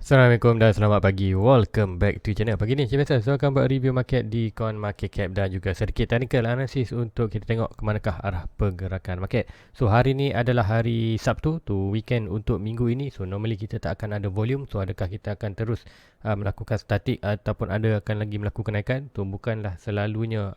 Assalamualaikum dan selamat pagi. Welcome back to channel. Pagi ni macam biasa saya akan buat review market di Coin Market Cap dan juga sedikit technical analysis untuk kita tengok ke manakah arah pergerakan market. So hari ni adalah hari Sabtu, tu weekend untuk minggu ini. So normally kita tak akan ada volume. So adakah kita akan terus melakukan statik ataupun ada akan lagi melakukan kenaikan? Tu bukanlah selalunya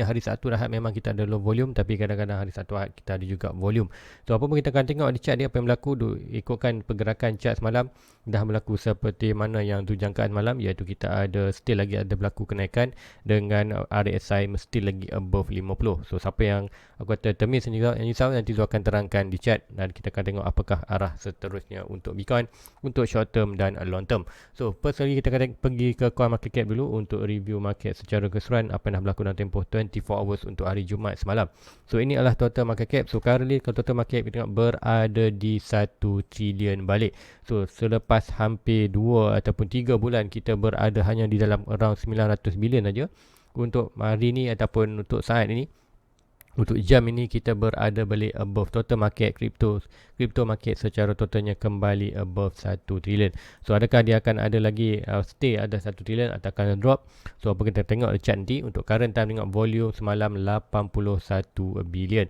hari Sabtu Ahad memang kita ada low volume, tapi kadang-kadang hari Sabtu Ahad kita ada juga volume. So apa pun kita akan tengok di chart dia apa yang berlaku ikutkan pergerakan chart semalam dah berlaku seperti mana yang tu jangkaan malam, iaitu kita ada still lagi ada berlaku kenaikan dengan RSI mesti lagi above 50. So siapa yang aku kata termis yang risau nanti tu akan terangkan di chat dan kita akan tengok apakah arah seterusnya untuk Bitcoin untuk short term dan long term. So first kali kita akan pergi ke Coin Market Cap dulu untuk review market secara keseluruhan apa yang dah berlaku dalam tempoh 24 hours untuk hari Jumaat semalam. So ini adalah total market cap. So currently kalau total market cap kita tengok berada di 1 trilion balik. So selepas hampir 2 ataupun 3 bulan kita berada hanya di dalam around 900 bilion saja. Untuk hari ini ataupun untuk saat ini, untuk jam ini kita berada balik above total market crypto market secara totalnya kembali above 1 trilion. So adakah dia akan ada lagi stay ada 1 trilion atau akan drop? So apa kita tengok chart nanti. Untuk current time tengok volume semalam 81 bilion.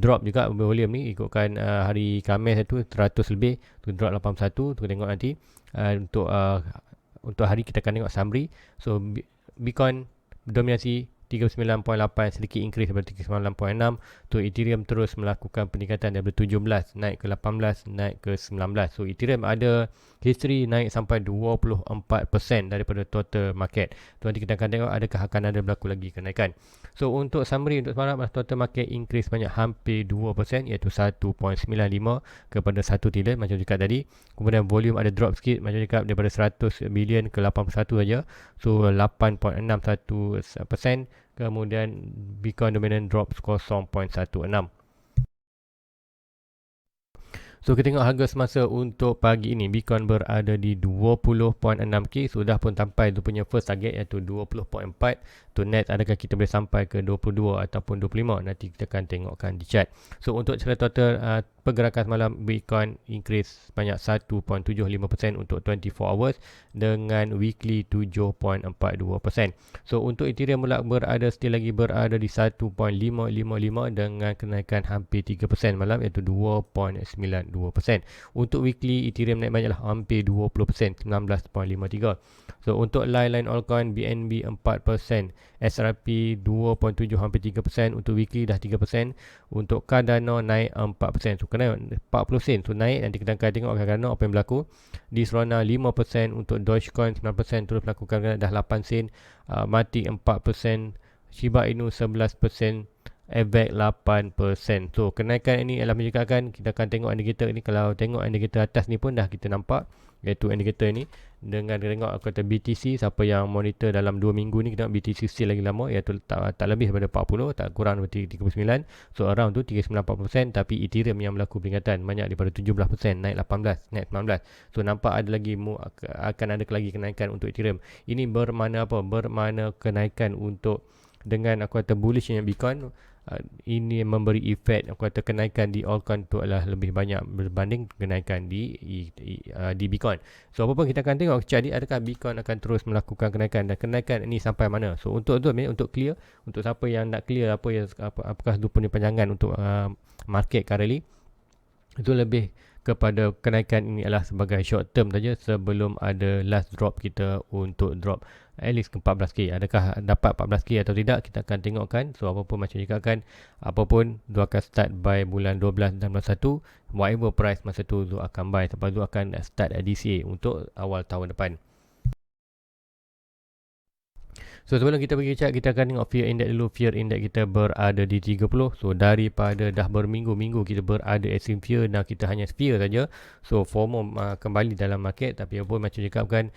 Drop juga volume ni ikutkan hari Khamis itu 100 lebih, tu drop 81, tu tengok nanti. Untuk hari kita akan tengok summary. So Bitcoin dominasi 39.8, sedikit increase daripada 39.6. Tu Ethereum terus melakukan peningkatan daripada 17 naik ke 18 naik ke 19. So Ethereum ada history naik sampai 24% daripada total market. Tu nanti kita akan tengok adakah akan ada berlaku lagi kenaikan. So untuk summary untuk semalam, total market increase banyak hampir 2%, iaitu 1.95 kepada 1 trilion macam cakap tadi. Kemudian volume ada drop sikit macam cakap daripada 100 bilion ke 81 saja. So 8.61%. Kemudian Bitcoin dominant drop 0.16. So kita tengok harga semasa untuk pagi ini, Bitcoin berada di 20.6k, sudah pun sampai tu punya first target iaitu 20.4. Tu next adakah kita boleh sampai ke 22 ataupun 25, nanti kita akan tengokkan di chart. So untuk secara total pergerakan semalam, Bitcoin increase banyak 1.75% untuk 24 hours dengan weekly 7.42%. So untuk Ethereum pula still lagi berada di 1.555 dengan kenaikan hampir 3% malam iaitu 2.92%. Untuk weekly Ethereum naik banyaklah hampir 20%, 19.53. So untuk lain-lain altcoin, BNB 4%, SRP 2.7 hampir 3%, untuk weekly dah 3%, untuk Cardano naik 4%. So kena 40 sen. So naik, nanti kita akan tengok Cardano apa yang berlaku. Di Solana 5%, untuk Dogecoin 9% terus melakukan dah 8 sen, Matic 4%, Shiba Inu 11%, AVAX 8%. So kenaikan ini adalah menunjukkan kita akan tengok indikator ni. Kalau tengok indikator atas ni pun dah kita nampak, iaitu indikator ni dengan tengok aku kata BTC, siapa yang monitor dalam 2 minggu ni, kita tengok BTC still lagi lama, iaitu tak lebih daripada 40, tak kurang daripada 39. So around tu 39-40%, tapi Ethereum yang berlaku peningkatan banyak daripada 17%, naik 18, naik 19. So nampak ada lagi akan ada lagi kenaikan untuk Ethereum. Ini bermakna apa? Bermakna kenaikan untuk dengan aku kata bullishnya Bitcoin. Ini memberi efek aku kata kenaikan di altcoin tu adalah lebih banyak berbanding kenaikan di Bitcoin. So apa pun kita akan tengok jadi adakah Bitcoin akan terus melakukan kenaikan dan kenaikan ini sampai mana. So untuk clear, untuk siapa yang nak clear apakah itu punya panjangan untuk market currently, itu lebih kepada kenaikan ini adalah sebagai short term saja sebelum ada last drop kita untuk drop at least ke 14k. Adakah dapat 14k atau tidak, kita akan tengokkan. So apapun macam cakap kan, apapun tu akan start by bulan 12 dan bulan 1, whatever price masa tu akan buy, lepas tu akan start DCA untuk awal tahun depan. So sebelum kita pergi chat, kita akan tengok fear index dulu. Fear index kita berada di 30. So daripada dah berminggu-minggu kita berada extreme fear dan kita hanya fear saja. So FOMO kembali dalam market, tapi apa macam cakap kan,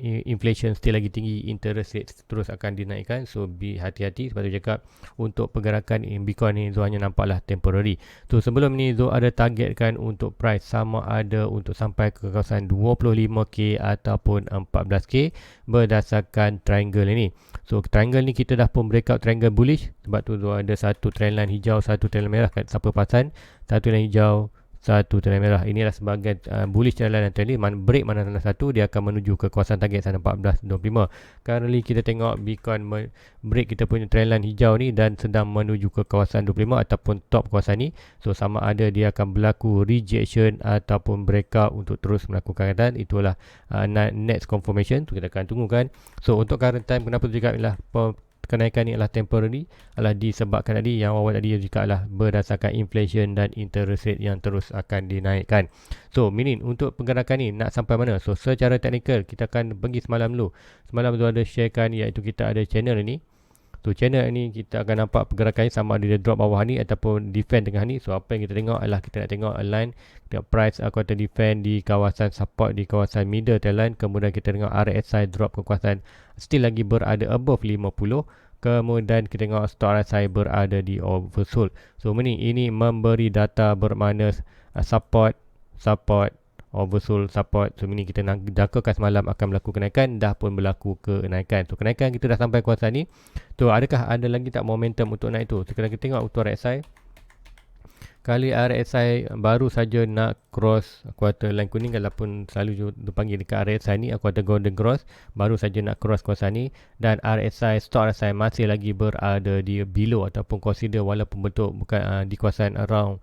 inflation still lagi tinggi, interest rate terus akan dinaikkan. So hati-hati sebab tu cakap untuk pergerakan Bitcoin ni Zo hanya nampaklah temporary. So sebelum ni Zo ada targetkan untuk price sama ada untuk sampai ke kawasan 25k ataupun 14k berdasarkan triangle ini. So triangle ni kita dah pun breakout triangle bullish, sebab tu ada satu trendline hijau, satu trendline merah kat siapa pasan, satu trendline hijau, satu trend merah. Inilah sebagai bullish trend line trend ni. Break mana satu, dia akan menuju ke kawasan target sana 14.25. Currently kita tengok Bitcoin break kita punya trend line hijau ni dan sedang menuju ke kawasan 25 ataupun top kawasan ni. So sama ada dia akan berlaku rejection ataupun breakout untuk terus melakukan keadaan. Itulah next confirmation tu kita akan tunggu kan. So untuk current time, kenapa juga ialah kenaikan ni adalah temporary, adalah disebabkan tadi yang awal tadi juga adalah berdasarkan inflation dan interest rate yang terus akan dinaikkan. So meaning untuk pergerakan ni nak sampai mana? So secara teknikal kita akan pergi semalam dulu. Semalam tu ada sharekan iaitu kita ada channel ni. So channel ni kita akan nampak pergerakan ni sama ada dia drop bawah ni ataupun defend tengah ni. So apa yang kita tengok adalah kita nak tengok align price quarter defend di kawasan support di kawasan middle trend line. Kemudian kita tengok RSI drop ke kawasan still lagi berada above 50. Kemudian kita tengok stop RSI berada di oversold. So ini memberi data bermakna support oversold support. So ini kita nak jangkakan semalam akan berlaku kenaikan, dah pun berlaku kenaikan. So kenaikan kita dah sampai kawasan ni. So adakah ada lagi tak momentum untuk naik tu? Sekarang kita tengok untuk RSI. Kali RSI baru saja nak cross quarter line kuning, walaupun selalu dipanggil dekat RSI ni quarter golden cross, baru saja nak cross kawasan ni. Dan RSI stop RSI masih lagi berada di below ataupun consider walaupun bentuk bukan di kawasan around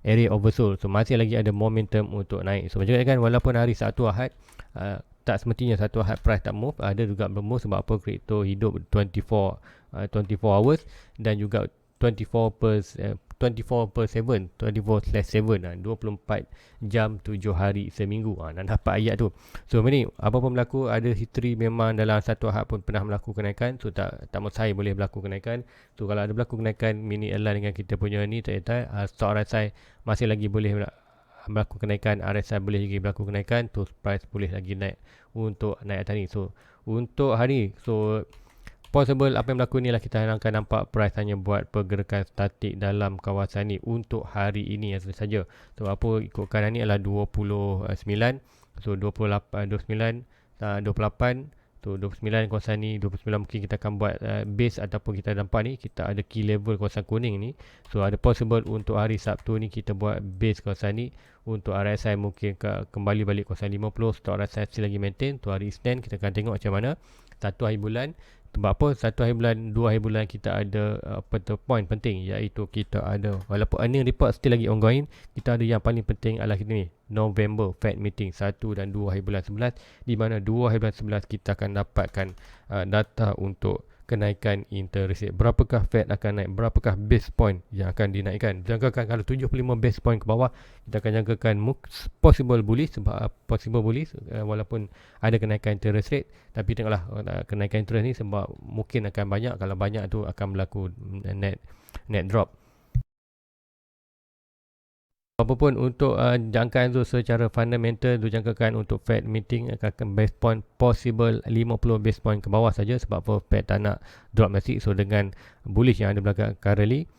area oversold. So masih lagi ada momentum untuk naik. So macam kan, walaupun hari Sabtu Ahad tak semestinya satu Ahad price tak move, ada juga bermove sebab apa kripto hidup 24 hours dan juga 24/7 24/7 jam 7 hari seminggu. Nak dapat ayat tu. So ni apa pun berlaku, ada history memang dalam satu Ahad pun pernah berlaku kenaikan. So tak mustahil boleh berlaku kenaikan. So kalau ada berlaku kenaikan, mini align dengan kita punya ni ternyata stop RSI masih lagi boleh berlaku kenaikan, RSI boleh lagi berlaku kenaikan, tu price boleh lagi naik untuk naik atas ni. So untuk hari possible apa yang berlaku ni lah, kita akan nampak price hanya buat pergerakan statik dalam kawasan ni untuk hari ini saja. So apa ikutkan ni adalah 29. So 28 So 29 kawasan ni, 29 mungkin kita akan buat base ataupun kita nampak ni kita ada key level kawasan kuning ni. So ada possible untuk hari Sabtu ni kita buat base kawasan ni. Untuk RSI mungkin kembali balik kawasan 50. Stop RSI still lagi maintain. Untuk hari Isnin kita akan tengok macam mana. Satu hari bulan. Sebab apa? Satu hari bulan, dua hari bulan kita ada point penting, iaitu kita ada, walaupun earning report still lagi ongoing, kita ada yang paling penting adalah kita ni November Fed meeting 1 dan 2 hari bulan 11, di mana 2 hari bulan 11 kita akan dapatkan data untuk kenaikan interest rate. Berapakah Fed akan naik, berapakah base point yang akan dinaikkan. Jangkakan kalau 75 base point ke bawah, kita akan jangkakan possible bullish. Sebab possible bullish walaupun ada kenaikan interest rate, tapi tengoklah kenaikan interest ni sebab mungkin akan banyak. Kalau banyak tu akan berlaku net drop. Apapun untuk jangkaan tu secara fundamental tu jangkakan untuk Fed meeting akan base point possible 50 base point ke bawah saja, sebab apa Fed tak nak drop masih. So dengan bullish yang ada belakang currently,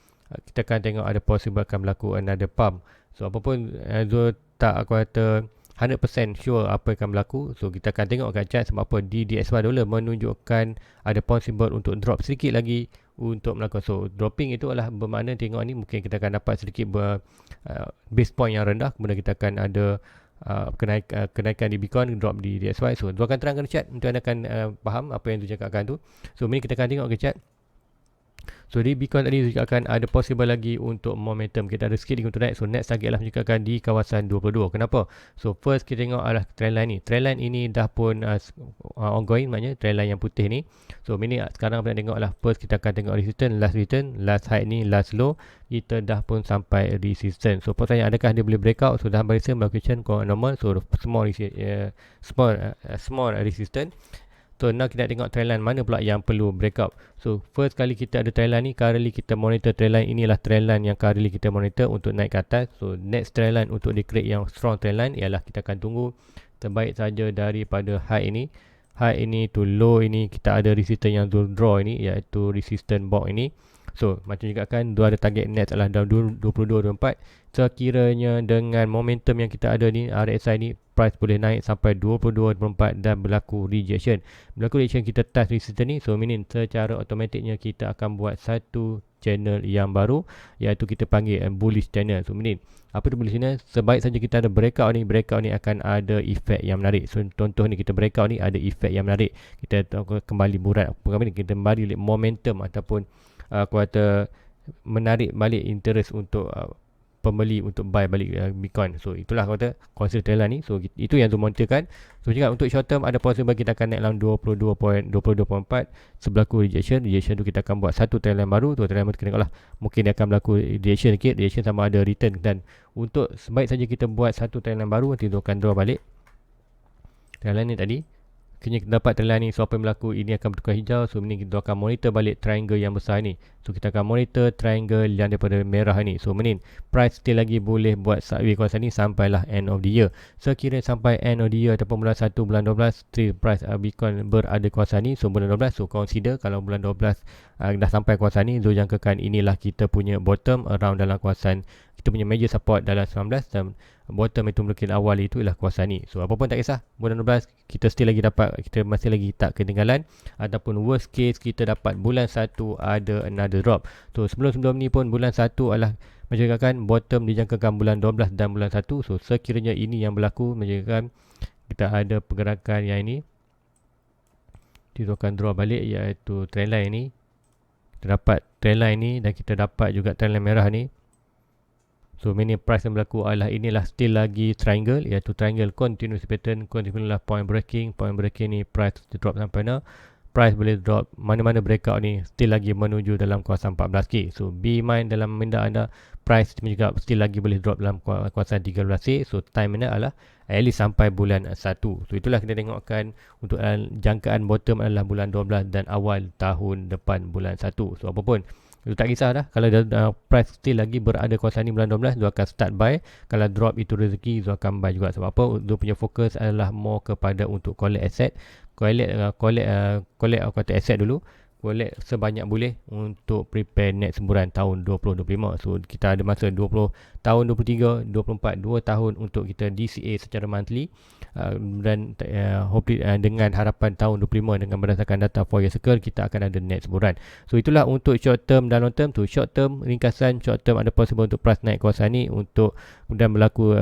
kita akan tengok ada possible akan berlaku another pump. So apapun Zul tak aku kata 100% sure apa yang akan berlaku. So kita akan tengok kat chart, sebab apa di DXY dollar menunjukkan ada possible untuk drop sedikit lagi untuk melakukan. So dropping itu adalah bermakna tengok ni mungkin kita akan dapat sedikit base point yang rendah, kemudian kita akan ada kenaikan di Bitcoin, drop di DXY. So dua akan terangkan chart untuk anda akan faham apa yang dicakapkan tu. So ni kita akan tengok ke chart. So di Bitcoin tadi juga akan ada possible lagi untuk momentum. Kita ada sikit lagi untuk naik. So next target lah menunjukkan di kawasan 22. Kenapa? So first kita tengok adalah trendline ni. Trendline ini dah pun ongoing, maknanya trendline yang putih ni. So ini sekarang kita tengok adalah first kita akan tengok resistance, last high ni, last low. Kita dah pun sampai resistance. So pertanyaan adakah dia boleh breakout? So dalam barisan berlaku normal. So small resistance. So now kita tengok trendline mana pula yang perlu breakout. So first kali kita ada trendline ni, currently kita monitor trendline, inilah trendline yang currently kita monitor untuk naik ke atas. So next trendline untuk di-create yang strong trendline ialah kita akan tunggu terbaik saja daripada high ini to low ini. Kita ada resistance yang draw ini, iaitu resistance box ini. So macam juga kan dua ada target net adalah dalam 22-24. Sekiranya dengan momentum yang kita ada ni, RSI ni price boleh naik sampai 22-24 dan berlaku rejection. Berlaku rejection kita touch resistance ni. So meaning secara automatiknya kita akan buat satu channel yang baru, iaitu kita panggil bullish channel. So meaning apa tu bullish channel? Sebaik saja kita ada breakout ni akan ada efek yang menarik. So contoh ni kita breakout ni ada efek yang menarik. Kita kembali burat kita kembali momentum ataupun kuartal menarik balik interest untuk pembeli untuk buy balik Bitcoin. So itulah kata consider trendline ni. So itu yang tu monitorkan. So juga untuk short term ada possible kita akan naik dalam 22.4 sebelaku rejection tu kita akan buat satu trendline baru. Tu trendline baru kita tengoklah, mungkin dia akan berlaku rejection sama ada return, dan untuk sebaik saja kita buat satu trendline baru, nanti tu akan draw balik trendline ni tadi. Kini kita dapat trendline ni, so apa yang berlaku, ini akan bertukar hijau. So ini kita akan monitor balik triangle yang besar ni. So kita akan monitor triangle yang daripada merah ni. So meaning price still lagi boleh buat sideways kawasan ni sampailah end of the year. Sekiranya sampai end of the year ataupun bulan 1, bulan 12 still price Bitcoin berada kawasan ni. So bulan 12, so consider kalau bulan 12 dah sampai kawasan ni, so jangkakan inilah kita punya bottom around dalam kawasan, kita punya major support dalam 19, dan bottom itu mungkin awal itu ialah kawasan ni. So apa pun tak kisah, bulan 12 kita still lagi dapat, kita masih lagi tak ketinggalan, ataupun worst case kita dapat bulan 1 ada another drop. So sebelum ni pun bulan 1 adalah menjadikan bottom dijangkakan bulan 12 dan bulan 1. So sekiranya ini yang berlaku, menjadikan kita ada pergerakan yang ini, kita akan draw balik iaitu trendline ni. Kita dapat trendline ni dan kita dapat juga trendline merah ni. So mini price yang berlaku adalah inilah still lagi triangle, iaitu triangle continuous pattern. Continuous lah point breaking ni price drop sampai mana, price boleh drop mana-mana breakout ni still lagi menuju dalam kawasan 14k. So be mind dalam minda anda, price juga still lagi boleh drop dalam kawasan 13k. So time anda adalah at least sampai bulan 1. So itulah kita tengokkan untuk jangkaan bottom adalah bulan 12 dan awal tahun depan bulan 1. So apapun itu tak kisah dah, kalau price still lagi berada kawasan ni bulan 12, dia akan start buy. Kalau drop itu rezeki, dia akan buy juga. Sebab apa? Dia punya fokus adalah more kepada untuk collect asset, collect asset dulu, collect sebanyak boleh untuk prepare net semburan tahun 2025. So kita ada masa 20 tahun 23, 24, 2 tahun untuk kita DCA secara monthly, dan hopefully dengan harapan tahun 25 dengan berdasarkan data Fourier Circle kita akan ada net semburan. So itulah untuk short term dan long term. Tu short term, ringkasan short term ada possible untuk price naik kawasan ni untuk kemudian berlaku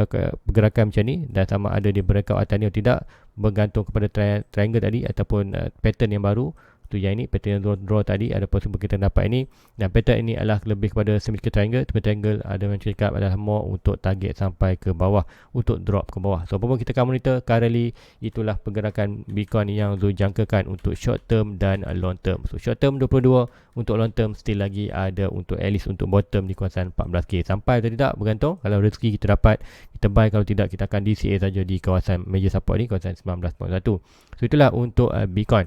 pergerakan macam ni, dan sama ada dia breakout atas ni atau tidak bergantung kepada triangle tadi ataupun pattern yang baru. Tu yang ini pattern draw tadi ada possible kita dapat ini, dan pattern ini adalah lebih kepada symmetrical triangle. Triangle ada macam cakap adalah more untuk target sampai ke bawah, untuk drop ke bawah. So apapun kita akan monitor currently, itulah pergerakan Bitcoin yang Zul jangkakan untuk short term dan long term. So short term 22, untuk long term still lagi ada untuk at least untuk bottom di kawasan 14k. Sampai atau tidak bergantung, kalau rezeki kita dapat kita buy, kalau tidak kita akan DCA saja di kawasan major support ni, kawasan 19.1. So itulah untuk Bitcoin.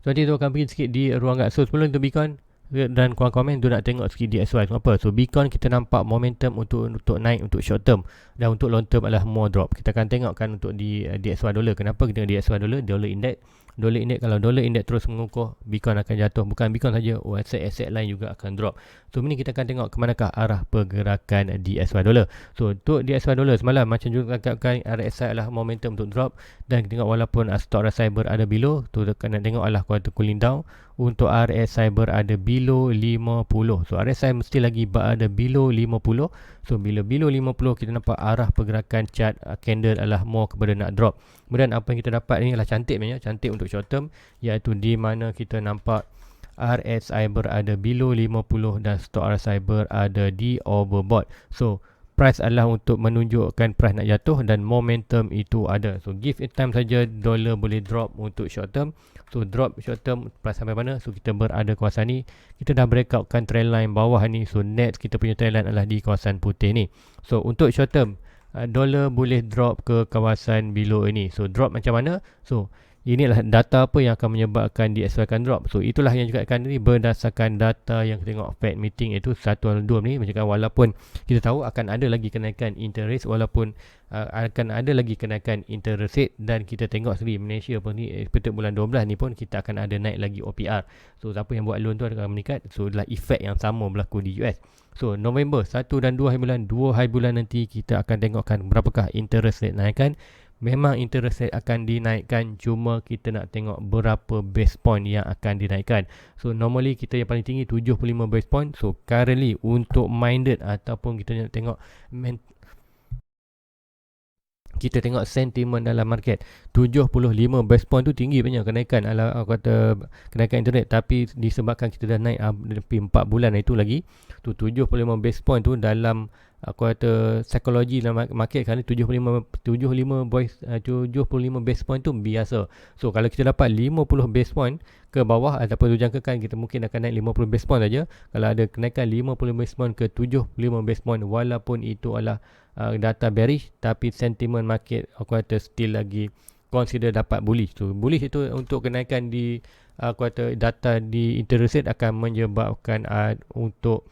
So nanti tu akan pergi sikit di ruang gerak. So sebelum tu Bitcoin dan korang komen tu nak tengok sikit DXY. Kenapa? So Bitcoin kita nampak momentum untuk naik untuk short term, dan untuk long term adalah more drop. Kita akan tengokkan untuk di DXY dollar. Kenapa kita tengok DXY dollar index? Dollar index, kalau dollar index terus mengukuh, Bitcoin akan jatuh. Bukan Bitcoin saja, aset-aset lain juga akan drop. So ini kita akan tengok ke manakah arah pergerakan DXY dollar. So untuk DXY dollar semalam macam juga katakan RSI adalah momentum untuk drop, dan kita tengok walaupun stock RSI berada below, tu kena tengok adalah kuartal cooling down. Untuk RSI berada below 50. So RSI mesti lagi berada below 50. So bila below 50 kita nampak arah pergerakan chart candle adalah more kepada nak drop. Kemudian apa yang kita dapat ni adalah cantik untuk short term, iaitu di mana kita nampak RSI berada below 50 dan stock RSI berada di overbought. So price adalah untuk menunjukkan price nak jatuh dan momentum itu ada. So give it time saja, dollar boleh drop untuk short term. So drop short term price sampai mana? So kita berada kawasan ni, kita dah breakoutkan trend line bawah ni. So next kita punya trend line adalah di kawasan putih ni. So untuk short term dollar boleh drop ke kawasan below ini. So drop macam mana? So inilah data apa yang akan menyebabkan DXY akan drop. So itulah yang juga akan ni berdasarkan data yang kita tengok Fed meeting, itu 1 atau 2 ni menunjukkan walaupun kita tahu akan ada lagi kenaikan interest, walaupun akan ada lagi kenaikan interest rate, dan kita tengok sendiri Malaysia pun ni seperti bulan 12 ni pun kita akan ada naik lagi OPR. So siapa yang buat loan tu akan meningkat. So adalah efek yang sama berlaku di US. So November 1 dan 2 hari bulan nanti kita akan tengokkan berapakah interest rate naikkan. Memang interest rate akan dinaikkan, cuma kita nak tengok berapa base point yang akan dinaikkan. So normally kita yang paling tinggi 75 base point. So currently untuk minded ataupun kita nak tengok kita tengok sentimen dalam market, 75 base point tu tinggi punya kenaikan, aku kata kenaikan internet, tapi disebabkan kita dah naik lebih 4 bulan itu lagi tu 75 base point tu dalam aku kata psikologi dalam market kan, 75 base point tu biasa. So kalau kita dapat 50 base point ke bawah ataupun dijangkakan kita mungkin akan naik 50 base point saja. Kalau ada kenaikan 50 base point ke 75 base point, walaupun itu adalah data bearish, tapi sentimen market aku kata still lagi consider dapat bullish. So bullish itu untuk kenaikan di aku kata data di interest rate akan menyebabkan untuk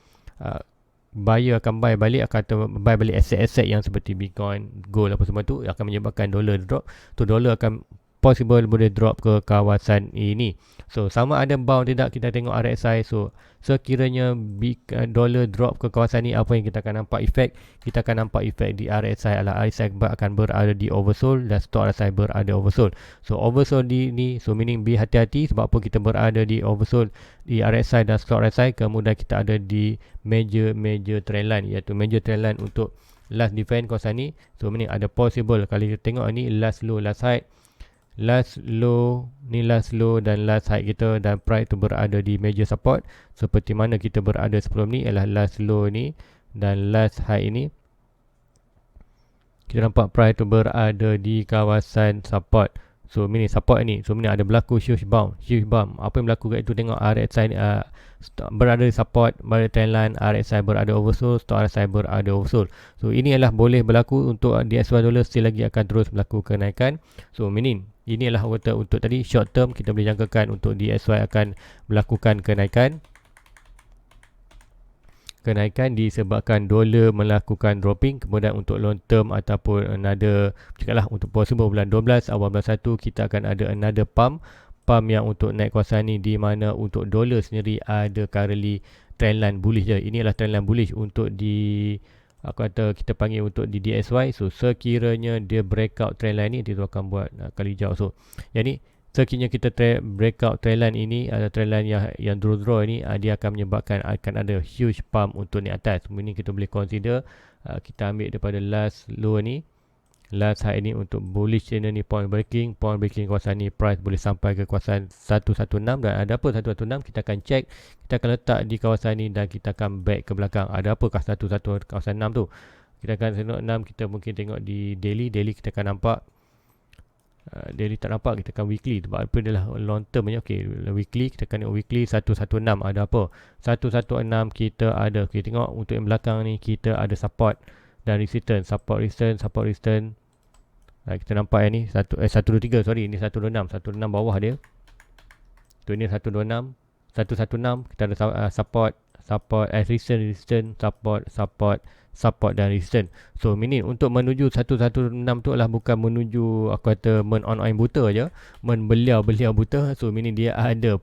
buyer akan buy balik, akan buy balik aset-aset yang seperti Bitcoin, gold apa semua tu, akan menyebabkan dollar drop. So dollar akan possible boleh drop ke kawasan ini. So sama ada bound tidak, kita tengok RSI. So sekiranya dollar drop ke kawasan ni, apa yang kita akan nampak efek? Kita akan nampak efek di RSI adalah RSI akan berada di oversold dan stop RSI berada oversold. So oversold di ni, so meaning be hati-hati. Sebab apa kita berada di oversold di RSI dan stop RSI, kemudian kita ada di major trendline, iaitu major trendline untuk last defend kawasan ni. So meaning ada possible kalau kita tengok ni last low last high, last low ni last low dan last high kita, dan price tu berada di major support seperti mana kita berada sebelum ni, ialah last low ni dan last high ini. Kita nampak price tu berada di kawasan support. So meaning support ni, so meaning ada berlaku huge bump. Apa yang berlaku kat itu, tengok RSI ni berada di support, berada trendline, RSI berada oversold, stop RSI berada oversold. So ini adalah boleh berlaku untuk DXY dollar, still lagi akan terus berlaku kenaikan. So meaning ini adalah untuk tadi short term kita boleh jangkakan untuk DXY akan melakukan kenaikan disebabkan dolar melakukan dropping. Kemudian untuk long term ataupun another, cakaplah untuk possible bulan 12 awal bulan 1 kita akan ada another pump yang untuk naik kawasan ni, di mana untuk dolar sendiri ada currently trendline bullish je. Ini adalah trendline bullish untuk di aku kata kita panggil untuk di DXY. So sekiranya dia breakout trendline ni, dia akan buat kali hijau. So yang ni sekiranya kita breakout trendline ini, ada trendline yang draw ini, dia akan menyebabkan akan ada huge pump untuk naik atas. Ini kita boleh consider kita ambil daripada last low ni, last high ni untuk bullish channel ni, point breaking kawasan ni, price boleh sampai ke kawasan 116. Dan ada apa 116, kita akan check, kita akan letak di kawasan ni dan kita akan back ke belakang. Ada apakah kawasan 6 tu, kita akan tengok 6, kita mungkin tengok di daily kita akan nampak daily tak nampak, kita akan weekly. Sebab apa, dia lah long term je. Okay, weekly kita akan tengok weekly 116 ada apa. 116 kita ada, okay, tengok untuk yang belakang ni kita ada support dan resistance, support resistance. Kita nampak yang ni 123, sorry, ni 126 bawah dia. Tu ni 126 kita ada support resistance, support dan resistance. So meaning untuk menuju 116 tu adalah bukan menuju aku kata on buta je, beliau buta. So meaning dia ada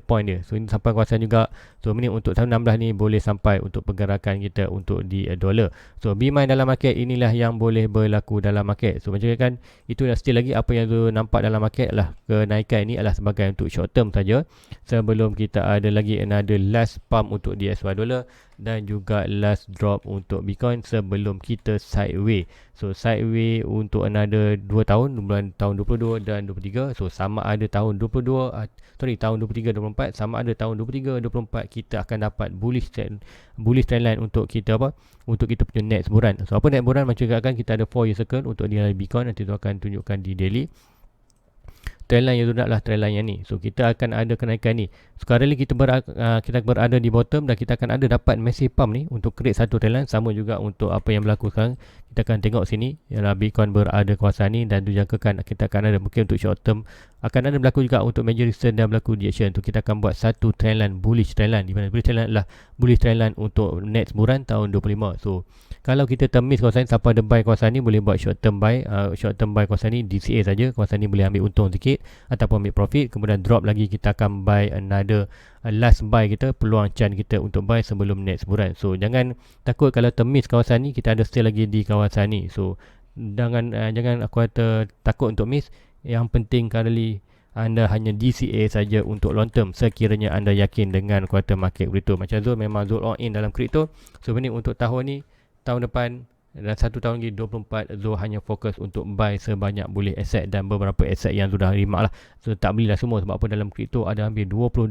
point dia. So ini sampai kawasan juga. So meaning untuk tahun 16 ni boleh sampai untuk pergerakan kita untuk di dolar. So be mind dalam market, inilah yang boleh berlaku dalam market. So macam kan, itu dah still lagi apa yang tu nampak dalam market adalah kenaikan ini adalah sebagai untuk short term saja, sebelum kita ada lagi another last pump untuk DXY dollar dan juga last drop untuk Bitcoin sebelum kita sideway. So sideway untuk another 2 tahun, tahun 22 dan 23. So sama ada tahun 23 24, sama ada tahun 23 24 kita akan dapat bullish trendline untuk kita untuk kita punya next bulan. So apa next bulan, macam kan kita ada 4 year circle untuk nilai Bitcoin, nanti tu akan tunjukkan di daily. Trendline yang tu adalah trendline yang ni. So kita akan ada kenaikan ni. Sekarang ni kita berada di bottom dan kita akan ada dapat massive pump ni untuk create satu trendline. Sama juga untuk apa yang berlaku sekarang. Kita akan tengok sini, ialah Bitcoin berada kawasan ni dan dijangkakan kita akan ada mungkin untuk short term akan ada berlaku juga untuk major resistance dan berlaku rejection. Untuk kita akan buat satu trendline, bullish trendline, di mana bullish trendline adalah bullish trendline untuk next bulan tahun 25. So kalau kita termiss kawasan ni, siapa ada buy kawasan ni boleh buat short term buy kawasan ni DCA saja. Kawasan ni boleh ambil untung sikit ataupun ambil profit, kemudian drop lagi, kita akan buy another last buy kita, peluang chance kita untuk buy sebelum next bulan. So jangan takut kalau termiss kawasan ni, kita ada still lagi di kawasan ni. So Jangan aku kata takut untuk miss. Yang penting currently anda hanya DCA saja untuk long term sekiranya anda yakin dengan kuartal market kripto. Macam Zul memang Zul all in dalam kripto. So ini untuk tahun ni, tahun depan dan 1 tahun lagi 24, Zul hanya fokus untuk buy sebanyak boleh aset dan beberapa aset yang sudah rimak lah. So tak belilah semua sebab apa dalam kripto ada hampir 22,000,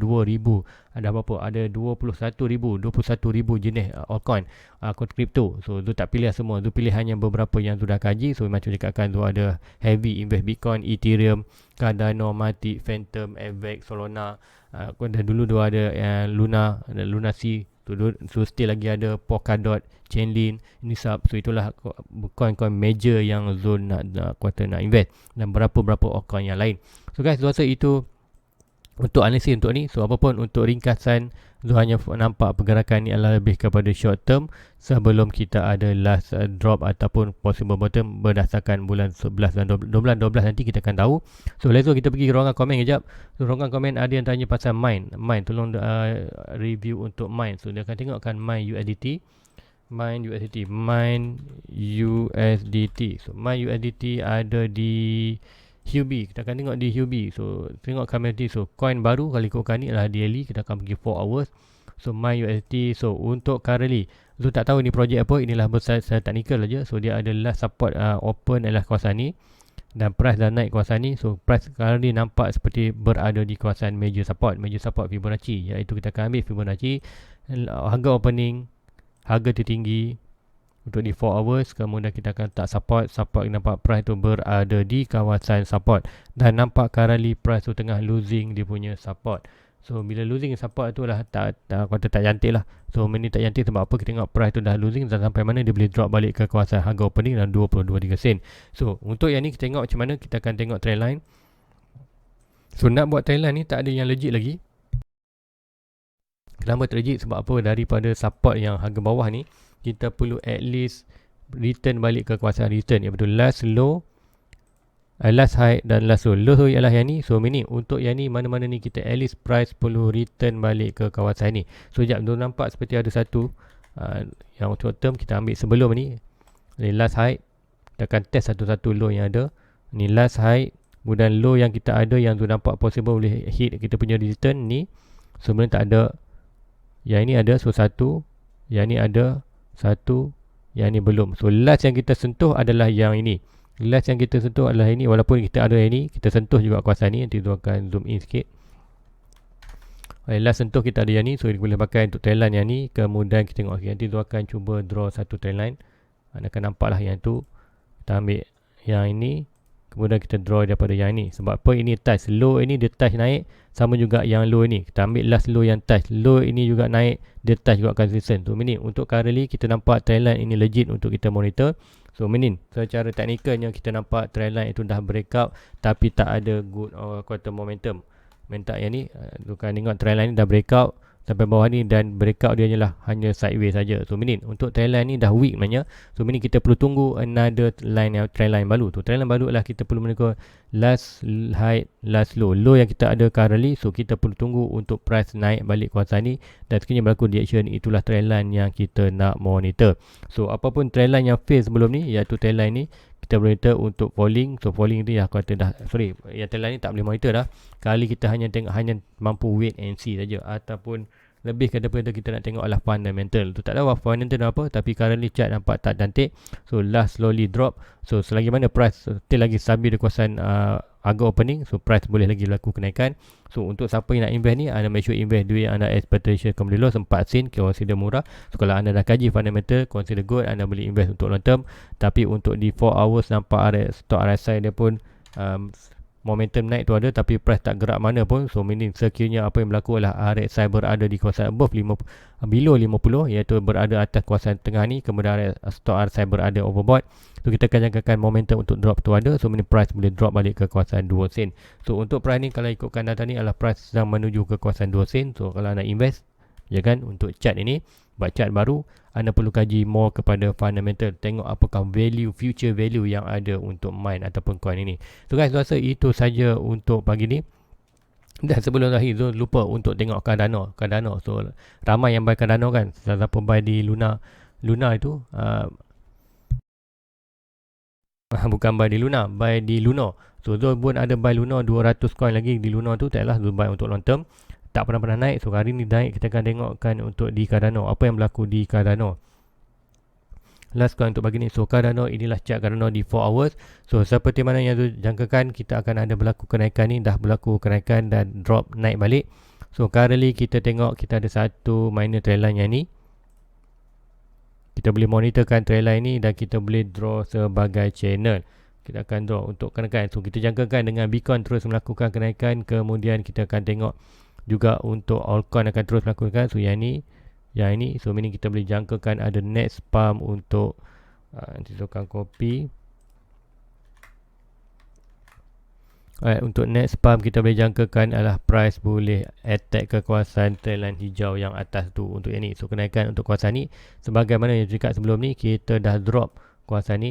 ada berapa? Ada 21,000 jenis altcoin kripto. So Zul tak pilih semua. Zul pilih hanya beberapa yang sudah kaji. So macam cakapkan, Zul ada heavy invest Bitcoin, Ethereum, Cardano, Matic, Phantom, Avex, Solana. Dulu dia ada Luna, Luna C. So still lagi ada Polkadot, Chainlink, Uniswap. So itulah coin-coin major yang Zul nak invest, dan berapa-berapa altcoin yang lain. So guys, Zul rasa itu untuk analisis untuk ni. So apapun untuk ringkasan, Zul hanya nampak pergerakan ni adalah lebih kepada short term sebelum kita ada last drop ataupun possible bottom berdasarkan bulan 11 dan 12 nanti kita akan tahu. So let's go, kita pergi ke ruangan komen kejap. So ruangan komen ada yang tanya pasal mine, tolong review untuk mine. So dia akan tengokkan mine USDT. So mine USDT ada di Huobi. Kita akan tengok di Huobi. So tengok community. So coin baru kali ikutkan ni adalah daily. Kita akan pergi 4 hours. So mine USDT. So untuk currently, Zul tak tahu ni projek apa. Inilah besar technical saja. So dia ada last support open adalah kawasan ni, dan price dah naik kawasan ni. So price currently nampak seperti berada di kawasan major support Fibonacci, iaitu kita akan ambil Fibonacci harga opening, harga tertinggi untuk di 4 hours. Kemudian kita akan letak support nampak price tu berada di kawasan support, dan nampak currently price tu tengah losing dia punya support. So bila losing support tu lah tak cantik lah. So ini tak cantik sebab apa? Kita tengok price tu dah losing dan sampai mana dia boleh drop balik ke kawasan harga opening dan 22.3 sen. So untuk yang ni kita tengok macam mana. Kita akan tengok trend line. So nak buat trend line ni tak ada yang legit lagi. Kenapa tak legit? Sebab apa? Daripada support yang harga bawah ni, kita perlu at least return balik ke kawasan return, iaitu last low, last high dan last low. Low ialah yang ni. So ini untuk yang ni, mana-mana ni kita at least price perlu return balik ke kawasan ni. So sekejap tu nampak seperti ada satu yang short term. Kita ambil sebelum ni last high. Kita akan test satu-satu low yang ada. Ni last high, kemudian low yang kita ada yang tu nampak possible boleh hit kita punya return ni. Sebenarnya tak ada. Yang ini ada. So satu, yang ni ada satu, yang ni belum. So last yang kita sentuh adalah yang ini. Last yang kita sentuh adalah ini. Walaupun kita ada yang ni, kita sentuh juga kawasan ni. Nanti tu akan zoom in sikit. Last sentuh kita ada yang ni. So kita boleh pakai untuk trend line yang ni. Kemudian kita tengok nanti tu akan cuba draw satu trend line. Anda akan nampak lah yang tu. Kita ambil yang ini, kemudian kita draw daripada yang ni. Sebab apa? Ini touch low, ini dia touch naik. Sama juga yang low ini. Kita ambil last low yang touch. Low ini juga naik, dia touch juga consistent. So ini untuk currently kita nampak trend line ini legit untuk kita monitor. So ini secara teknikalnya kita nampak trend line itu dah breakout tapi tak ada good quarter momentum. Mentak yang ni, bukan tengok trend line ni dah breakout sampai bawah ni, dan breakout dia hanya sideways saja. So ini untuk trend line ni dah weak maknanya. So ini kita perlu tunggu another line, trend line baru tu. Trend line baru adalah kita perlu menunggu last high, last low. Low yang kita ada currently, so kita perlu tunggu untuk price naik balik kawasan ni, dan sekiranya berlaku reaction, itulah trend line yang kita nak monitor. So apapun trend line yang fail sebelum ni, iaitu trend line ni kita monitor untuk falling. So falling ni aku kata dah, yang trend line ni tak boleh monitor dah. Kali kita hanya mampu wait and see saja, ataupun lebih daripada kita nak tengok adalah fundamental. Tu tak tahu fundamental apa, tapi currently chart nampak tak cantik. So last slowly drop. So selagi mana price still lagi stabil di kawasan harga opening, so price boleh lagi berlaku kenaikan. So untuk siapa yang nak invest ni, anda make sure invest duit anda expectation kembali loss 4 sen, consider murah. So kalau anda dah kaji fundamental, consider good, anda boleh invest untuk long term. Tapi untuk di 4 hours nampak stock RSI dia pun momentum naik tu ada, tapi price tak gerak mana pun. So meaning sekiranya apa yang berlaku adalah RSI berada di kawasan above 50, below 50, iaitu berada atas kawasan tengah ni, kemudian stock RSI berada overbought. So kita akan jangkakan momentum untuk drop tu ada. So meaning price boleh drop balik ke kawasan 2 sen. So untuk price ni kalau ikutkan data ni adalah price sedang menuju ke kawasan 2 sen. So kalau anda invest, ya kan, untuk chart ini, buat chart baru, anda perlu kaji more kepada fundamental. Tengok apakah value, future value yang ada untuk mine ataupun coin ini. So guys, rasa itu saja untuk pagi ni. Dan sebelum akhir tu, lupa untuk tengok Cardano. So ramai yang buy Cardano kan. Siapa buy di Luna itu Bukan buy di Luna, buy di Luno. So Zul pun ada buy Luno 200 coin lagi di Luno tu, taklah Zul buy untuk long term. Tak pernah naik. So hari ni naik, kita akan tengokkan untuk di Cardano. Apa yang berlaku di Cardano. Last coin untuk pagi ni. So Cardano, inilah chart Cardano di 4 hours. So seperti mana yang Zul jangkakan, kita akan ada berlaku kenaikan ni. Dah berlaku kenaikan dan drop naik balik. So currently kita tengok kita ada satu minor trend line yang ni. Kita boleh monitorkan trend line ni dan kita boleh draw sebagai channel. Kita akan draw untuk kenaikan. So kita jangkakan dengan Bitcoin terus melakukan kenaikan, kemudian kita akan tengok juga untuk altcoin akan terus melakukan. So yang ini, so meaning kita boleh jangkakan ada next pump untuk nanti saya akan copy. Alright, untuk next pump kita boleh jangkakan adalah price boleh attack ke kawasan trend line hijau yang atas tu untuk yang ni. So kenaikan untuk kawasan ni, sebagaimana yang cakap sebelum ni, kita dah drop kawasan ni,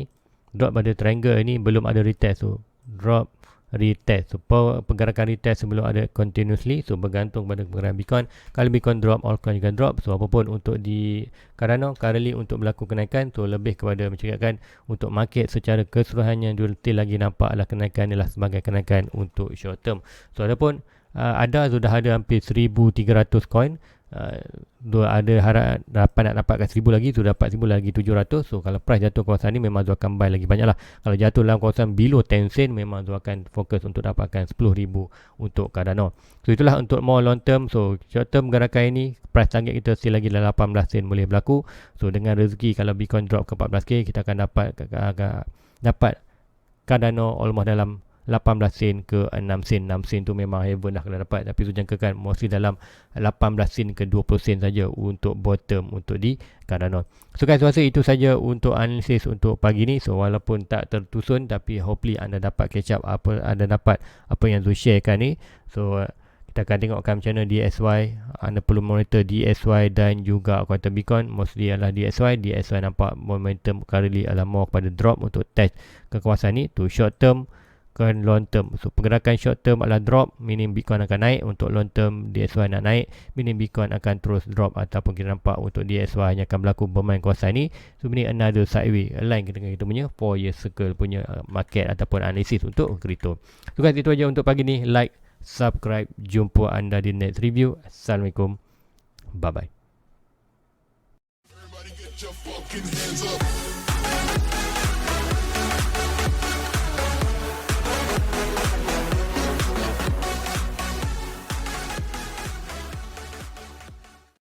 drop pada triangle ni belum ada retest. So drop retest. So pergerakan retest sebelum ada continuously. So bergantung pada pergerakan Bitcoin. Kalau Bitcoin drop, altcoin juga drop. So apapun untuk di Cardano currently untuk berlaku kenaikan, so lebih kepada mencakapkan untuk market secara keseluruhannya detail lagi nampak adalah kenaikan adalah sebagai kenaikan untuk short term. So adapun sudah ada hampir 1300 coin. Ada harapan nak dapatkan 1000 lagi, tu dapat 1000 lagi 700. So kalau price jatuh kawasan ni, memang tu akan buy lagi banyak lah. Kalau jatuh dalam kawasan below 10 sen, memang tu akan fokus untuk dapatkan 10,000 untuk Cardano. So itulah untuk more long term. So short term gerakan ini, price target kita still lagi dalam 18 sen boleh berlaku. So dengan rezeki, kalau Bitcoin drop ke 14k, kita akan dapat Cardano almost dalam 18 sen ke 6 sen. 6 sen tu memang heaven dah kalau dapat. Tapi tu jangkakan mostly dalam 18 sen ke 20 sen saja untuk bottom untuk di Cardano. So guys, rasa itu saja untuk analisis untuk pagi ni. So walaupun tak tertusun, tapi hopefully anda dapat catch up anda dapat apa yang Zul sharekan ni. So kita akan tengokkan channel DSY. Anda perlu monitor DSY dan juga Quantum Bitcoin. Mostly adalah DSY. DSY nampak momentum currently adalah more kepada drop untuk test ke kawasan ni. Tu short term ke long term. So pergerakan short term adalah drop, meaning Bitcoin akan naik. Untuk long term DSY nak naik, meaning Bitcoin akan terus drop. Ataupun kita nampak untuk DSY hanya akan berlaku bermain kawasan ni. So meaning another sideway align dengan kita punya 4 year circle punya market ataupun analisis untuk crypto. So guys, itu aja untuk pagi ni. Like, subscribe. Jumpa anda di next review. Assalamualaikum. Bye bye. Everybody get your fucking hands up.